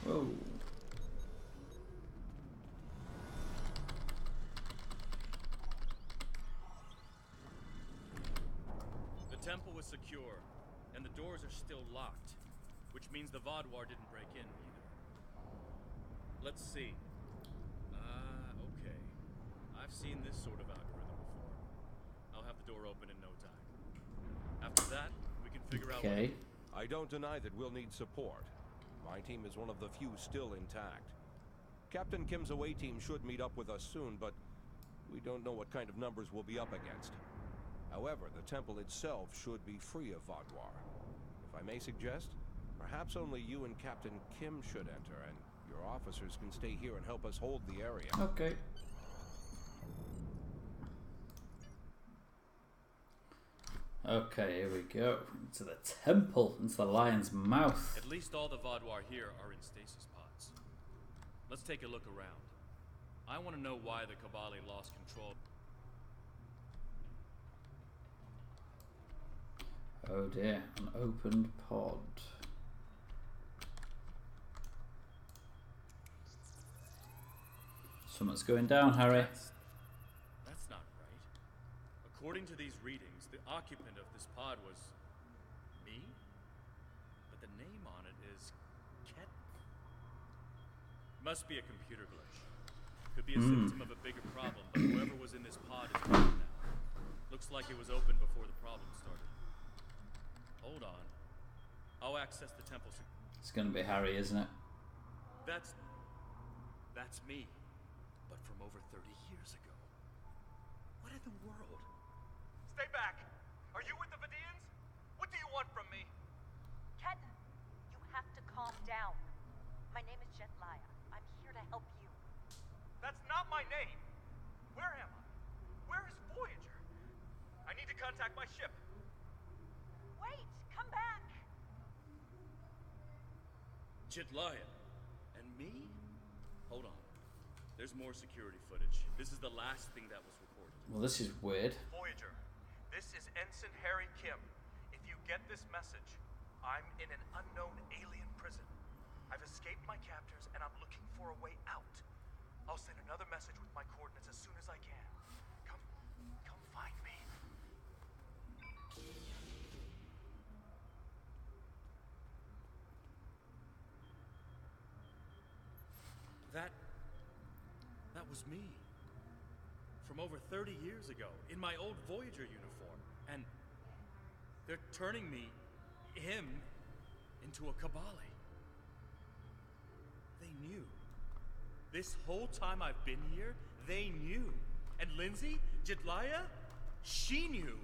Whoa. The temple was secure, and the doors are still locked, which means the Vaadwaur didn't break in either. Let's see. Okay. I've seen this sort of algorithm before. I'll have the door open in no time. After that, we can figure out what... I don't deny that we'll need support. My team is one of the few still intact. Captain Kim's away team should meet up with us soon, but we don't know what kind of numbers we'll be up against. However, the temple itself should be free of Vaadwaur. If I may suggest, perhaps only you and Captain Kim should enter, and your officers can stay here and help us hold the area. Okay. Okay, here we go. Into the temple, into the lion's mouth. At least all the Vaadwaur here are in stasis pods. Let's take a look around. I want to know why the Kabali lost control. Oh dear, an opened pod. Something's going down, Harry. That's not right. According to these readings, the occupant of this pod was me? But the name on it is Ket. Must be a computer glitch. Could be a symptom of a bigger problem, but whoever was in this pod is gone now. Looks like it was open before the problem started. Hold on. I'll access the temple. It's gonna be Harry, isn't it? That's me. But from over 30 years ago. What in the world? Stay back! Are you with the Vidians? What do you want from me? Ketan, you have to calm down. My name is Jetlaya. I'm here to help you. That's not my name! Where am I? Where is Voyager? I need to contact my ship. Wait! Come back! Jetlaya. And me? Hold on. There's more security footage. This is the last thing that was recorded. Well, this is weird. Voyager, this is Ensign Harry Kim. If you get this message, I'm in an unknown alien prison. I've escaped my captors and I'm looking for a way out. I'll send another message with my coordinates as soon as I can. Come find me. That was me. From over 30 years ago, in my old Voyager uniform. And they're turning him, into a Kabali. They knew. This whole time I've been here, they knew. And Lindsay, Jetlaya, she knew.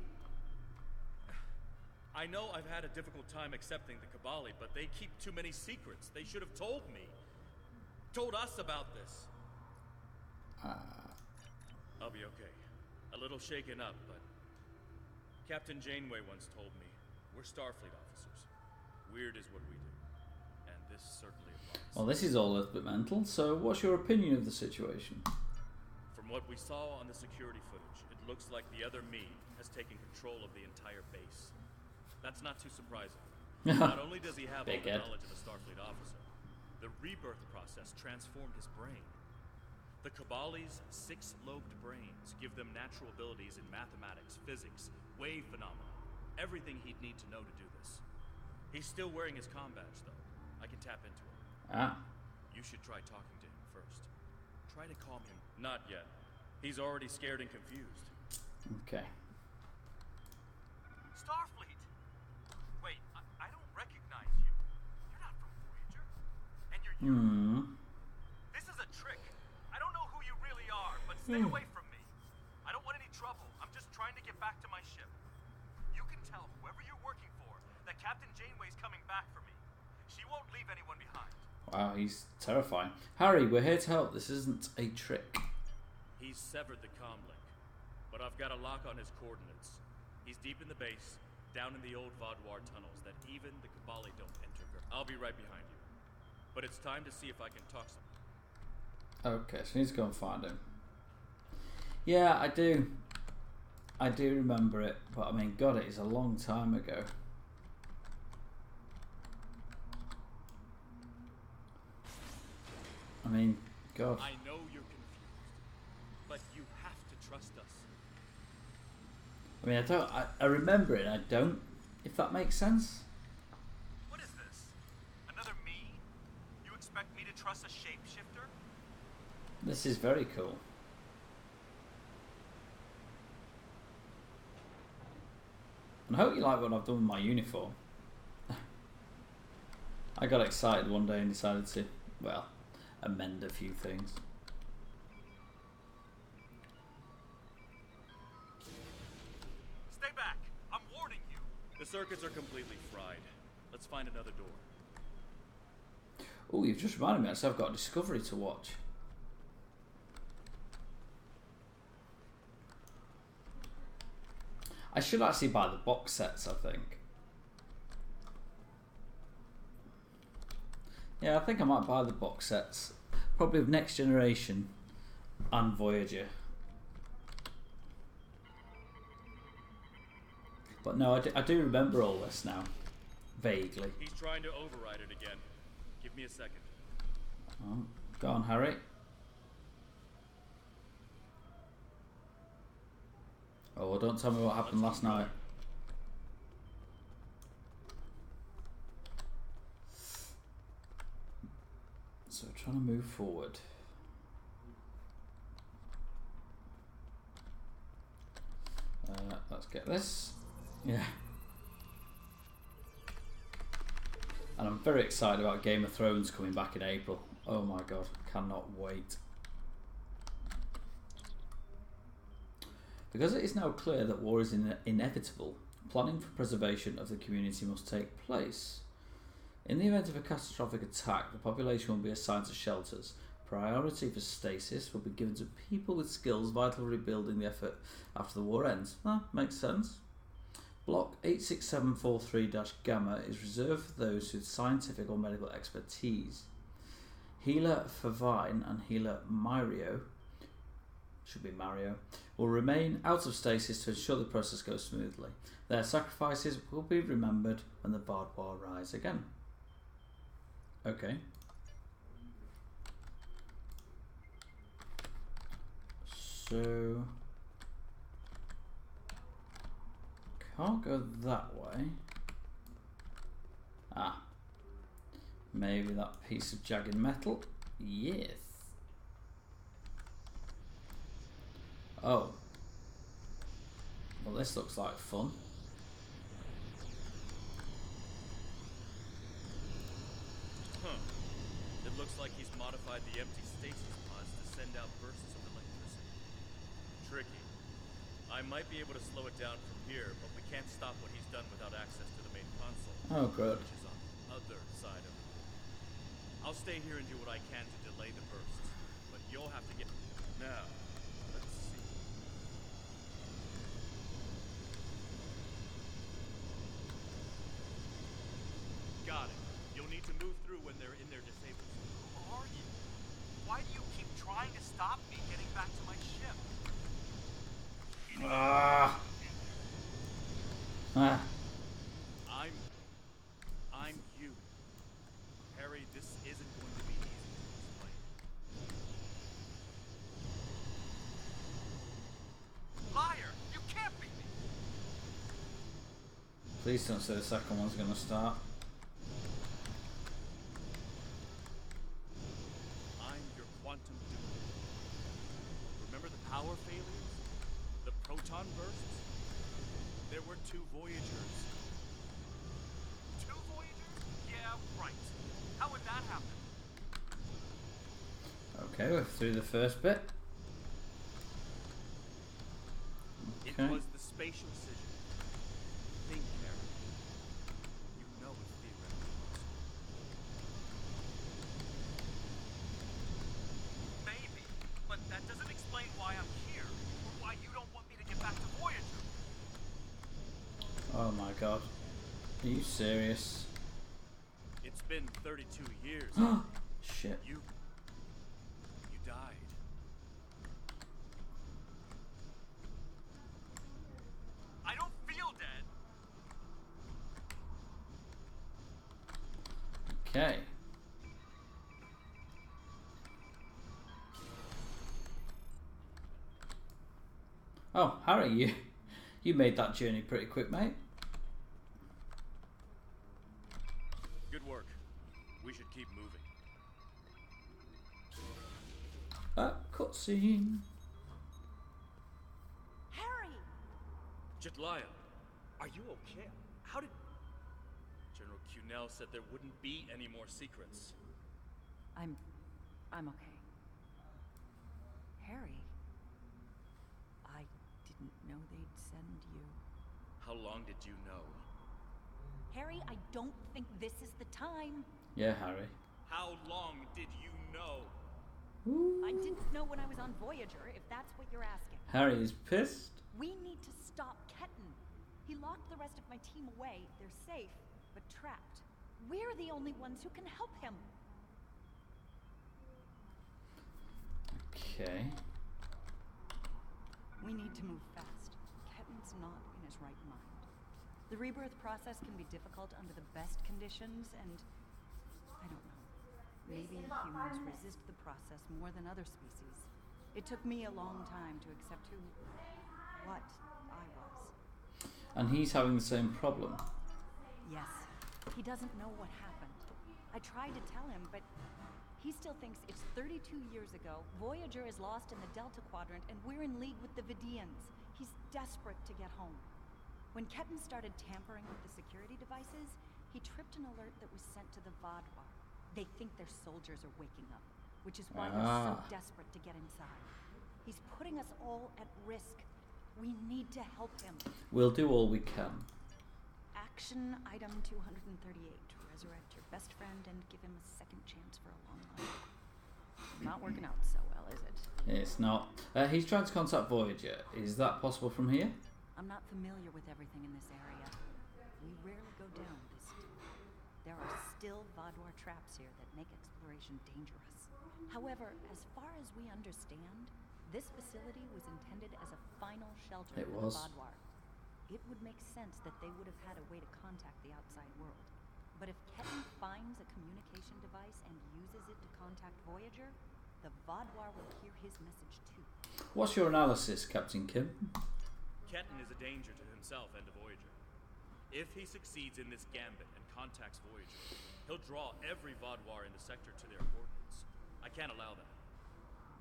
I know I've had a difficult time accepting the Kabali, but they keep too many secrets. They should have told me. Told us about this. I'll be okay. A little shaken up, but Captain Janeway once told me, we're Starfleet officers. Weird is what we do. And this certainly applies. Well, this is all a bit mental, so what's your opinion of the situation? From what we saw on the security footage, it looks like the other me has taken control of the entire base. That's not too surprising. Not only does he have all the knowledge of a Starfleet officer, the rebirth process transformed his brain. The Kabali's 6-lobed brains give them natural abilities in mathematics, physics, wave phenomena, everything he'd need to know to do this. He's still wearing his comm badge, though. I can tap into it. You should try talking to him first. Try to calm him. Not yet. He's already scared and confused. Okay. Starfleet! Wait, I don't recognize you. You're not from Voyager. And you're This is a trick. I don't know who you really are, but stay away from me. I don't want any trouble. I'm just trying to get back to my ship. You can tell whoever you're working for that Captain Janeway's coming back for me. She won't leave anyone behind. Wow, he's terrifying. Harry, we're here to help. This isn't a trick. He's severed the comm link, but I've got a lock on his coordinates. He's deep in the base, down in the old Vaadwaur tunnels that even the Kabali don't enter. I'll be right behind you. But it's time to see if I can talk some. Okay, so I need to go and find him. Yeah, I do. I do remember it, but I mean, God, it is a long time ago. mean, God. I know you're confused, but you have to trust us. I mean, I remember it, I don't, if that makes sense. What is this? Another me? You expect me to trust a shapeshifter? This is very cool. And I hope you like what I've done with my uniform. I got excited one day and decided to, well, amend a few things. Stay back! I'm warning you! The circuits are completely fried. Let's find another door. Oh, you've just reminded me, actually, I've got a Discovery to watch. I should actually buy the box sets, I think. Yeah, I think I might buy the box sets. Probably of Next Generation and Voyager. But no, I do remember all this now. Vaguely. He's trying to override it again. Give me a second. Oh, go on, Harry. Oh, well, don't tell me what happened last night. So, trying to move forward. Let's get this. Yeah. And I'm very excited about Game of Thrones coming back in April. Oh my god, cannot wait. Because it is now clear that war is inevitable, planning for preservation of the community must take place. In the event of a catastrophic attack, the population will be assigned to shelters. Priority for stasis will be given to people with skills vital for rebuilding the effort after the war ends. Makes sense. Block 86743-Gamma is reserved for those with scientific or medical expertise. Healer Favine and Healer Mario, should be Mario, will remain out of stasis to ensure the process goes smoothly. Their sacrifices will be remembered when the Vaadwaur rise again. Okay. So can't go that way. Ah. Maybe that piece of jagged metal? Yes. Oh. Well, this looks like fun. It looks like he's modified the empty stasis pods to send out bursts of electricity. Tricky. I might be able to slow it down from here, but we can't stop what he's done without access to the main console. Oh, good. Which is on the other side of it. I'll stay here and do what I can to delay the bursts, but you'll have to get... Now, let's see. Got it. You'll need to move through when they're in their disabled. Who are you? Why do you keep trying to stop me getting back to my ship? Ah. Ah. I'm you. Harry, this isn't going to be easy to explain. Liar! You can't be me! Please don't say the second one's gonna start. I'm your quantum dupe. Remember the power failures? The proton bursts? There were 2 Voyagers. 2 Voyagers? Yeah, right. How would that happen? Okay, we're through the first bit. It Okay. was the spatial scission. Think, Harry. You know it's theoretically possible. Maybe, but that doesn't explain why I'm here, or why you don't want me to get back to Voyager. Oh my god. Are you serious? It's been 32 years. Shit. You died. I don't feel dead. Okay. Oh, Harry, you made that journey pretty quick, mate. Good work. We should keep moving. Cutscene. Harry! Jetlaya, are you okay? How did... General Cunel said there wouldn't be any more secrets. I'm okay. Harry, I didn't know they'd send you. How long did you know? Harry, I don't think this is the time. Yeah, Harry. How long did you know? I didn't know when I was on Voyager, if that's what you're asking. Harry is pissed. We need to stop Ketan. He locked the rest of my team away. They're safe, but trapped. We're the only ones who can help him. Okay. We need to move fast. Ketan's not in his right mind. The rebirth process can be difficult under the best conditions, and I don't know. Maybe humans resist the process more than other species. It took me a long time to accept what I was. And he's having the same problem. Yes. He doesn't know what happened. I tried to tell him, but he still thinks it's 32 years ago, Voyager is lost in the Delta Quadrant, and we're in league with the Vidians. He's desperate to get home. When Ketan started tampering with the security devices, he tripped an alert that was sent to the Vaadwaur. They think their soldiers are waking up, which is why they're so desperate to get inside. He's putting us all at risk. We need to help him. We'll do all we can. Action item 238. Resurrect your best friend and give him a second chance for a long life. Not working out so well, is it? It's not. He's trying to contact Voyager. Is that possible from here? I'm not familiar with everything in this area. We rarely go down this deep. There are still Vaadwaur traps here that make exploration dangerous. However, as far as we understand, this facility was intended as a final shelter for the Vaadwaur. It would make sense that they would have had a way to contact the outside world. But if Ketan finds a communication device and uses it to contact Voyager, the Vaadwaur will hear his message too. What's your analysis, Captain Kim? Ketan is a danger to himself and to Voyager. If he succeeds in this gambit and contacts Voyager, he'll draw every Vaadwaur in the sector to their coordinates. I can't allow that.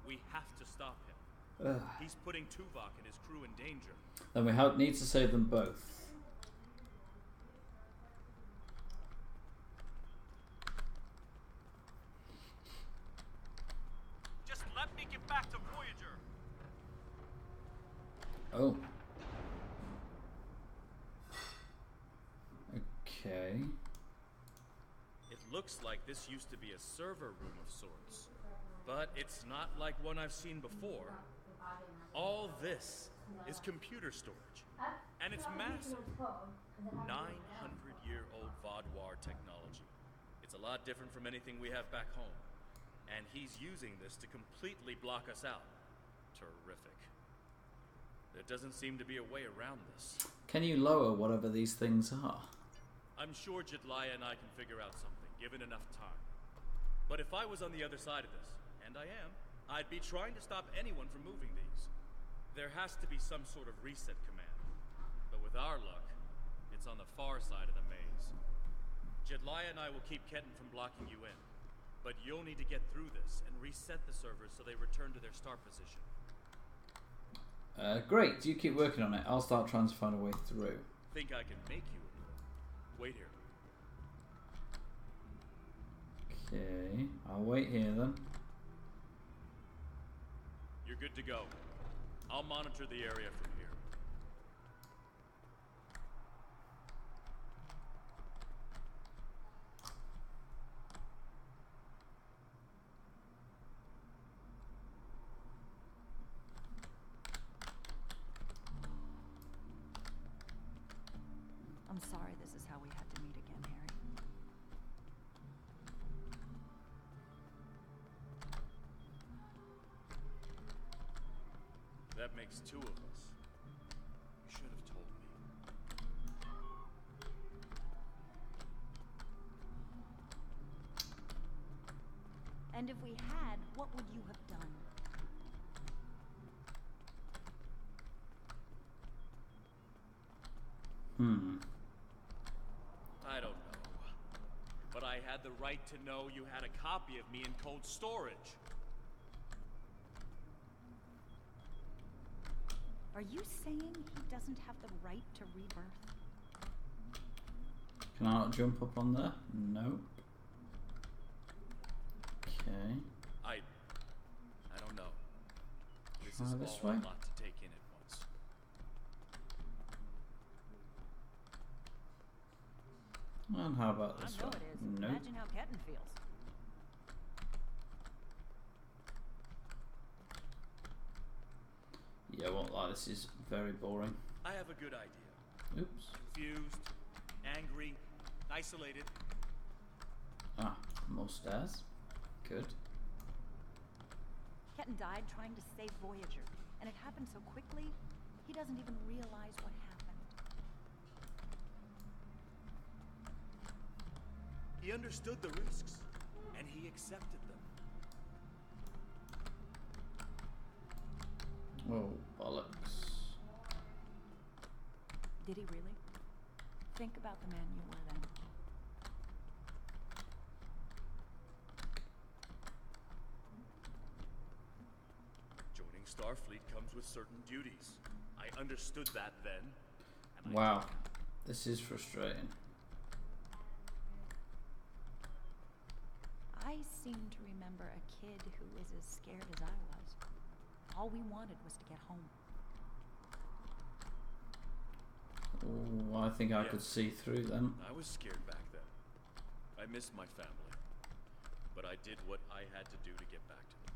We have to stop him. He's putting Tuvok and his crew in danger. Then we need to save them both. Just let me get back to Voyager. Oh. Okay. It looks like this used to be a server room of sorts, but it's not like one I've seen before. All this is computer storage, and it's massive. 900-year-old Vaadwaur technology. It's a lot different from anything we have back home, and he's using this to completely block us out. Terrific. There doesn't seem to be a way around this. Can you lower whatever these things are? I'm sure Jetlaya and I can figure out something, given enough time. But if I was on the other side of this, and I am, I'd be trying to stop anyone from moving these. There has to be some sort of reset command. But with our luck, it's on the far side of the maze. Jetlaya and I will keep Ketan from blocking you in. But you'll need to get through this and reset the servers so they return to their start position. Great, you keep working on it. I'll start trying to find a way through. Think I can make you? Wait here. Okay, I'll wait here then. You're good to go. I'll monitor the area from here. I'm sorry this is how we had to meet again, Harry. That makes two of us. You should have told me. And if we had, what would you have done? thought I had the right to know you had a copy of me in cold storage. Are you saying he doesn't have the right to rebirth? Can I not jump up on there? Nope. Okay. I don't know. This Try is this all way? a lot to take in at once. And how about this I know one? it is. Nope. Imagine how Ketten feels. Yeah, I won't lie, this is very boring. I have a good idea. Oops. Confused, angry, isolated. Ah, more stairs. Good. Ketten died trying to save Voyager, and it happened so quickly, he doesn't even realize what happened. He understood the risks, and he accepted them. Oh, bollocks. Did he really? Think about the man you were then. Joining Starfleet comes with certain duties. I understood that then. And Wow, this is frustrating. I seem to remember a kid who was as scared as I was. All we wanted was to get home. Oh, I think I could see through them. I was scared back then. I missed my family. But I did what I had to do to get back to them.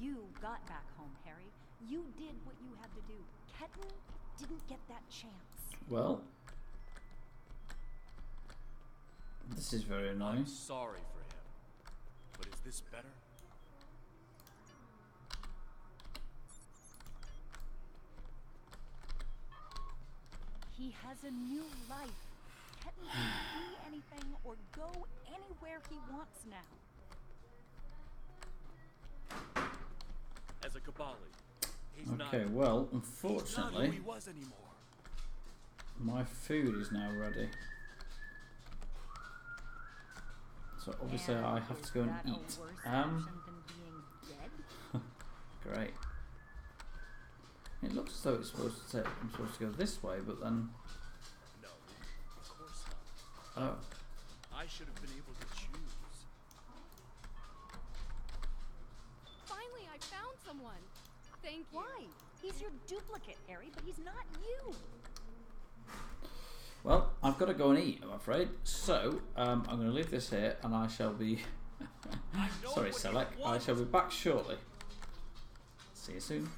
You got back home, Harry. You did what you had to do. Ketten didn't get that chance. Well, this is very annoying. I'm sorry for him. But is this better? He has a new life. Ketten can be anything or go anywhere he wants now. As a Kabali, he's Okay, not, well, he's not unfortunately, who he was anymore. my food is now ready. So obviously And I have to go is and that a eat. worse action than being dead? Great. It looks as though it's supposed to take, I'm supposed to go this way, but then... No, of course not. Oh. I should have been able to choose. Finally, I found someone. Thank you. Why? He's your duplicate, Harry, but he's not you. Well, I've got to go and eat, I'm afraid. So, I'm going to leave this here, and I shall be... Sorry, Selec. I shall be back shortly. See you soon.